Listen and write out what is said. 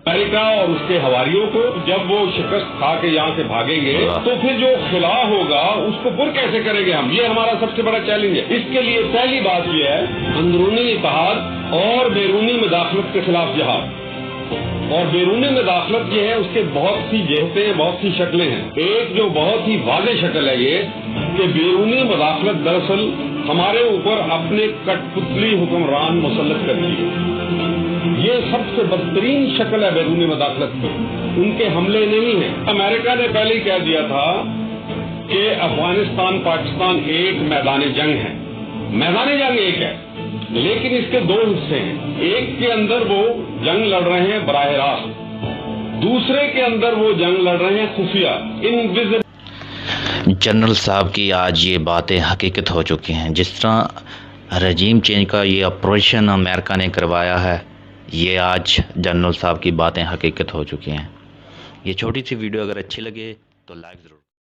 America और उसके हवारियों को जब वो शिकस्त खा के यहाँ से भागेंगे तो फिर जो खिला होगा उसको पुर कैसे करेंगे हम? ये हमारा सबसे बड़ा चैलेंज है। इसके लिए पहली बात ये है अंदरूनी इत्तेहाद और बैरूनी मुदाखलत के खिलाफ जिहाद। और बैरूनी मुदाखलत ये है उसके बहुत सी जहतें, बहुत सी शक्लें हैं। एक जो बहुत ही वाज़ेह शक्ल है ये कि बैरूनी मुदाखलत दरअसल हमारे ऊपर अपने कठपुतली हुक्मरान मुसल्लत करती है। ये सबसे बदतरीन शक्ल है बैरूनी मुदाखलत की, उनके हमले नहीं हैं। अमेरिका ने पहले ही कह दिया था कि अफगानिस्तान पाकिस्तान एक मैदान जंग है। मैदान जंग एक है लेकिन इसके दो हिस्से हैं। एक के अंदर वो जंग लड़ रहे हैं बराह रास्त, दूसरे के अंदर वो जंग लड़ रहे हैं खुफिया, इनविजिबल। जनरल साहब की आज ये बातें हकीकत हो चुकी हैं। जिस तरह रजीम चेंज का ये ऑपरेशन अमेरिका ने करवाया है, ये आज जनरल साहब की बातें हकीकत हो चुकी हैं। ये छोटी सी वीडियो अगर अच्छी लगे तो लाइक ज़रूर।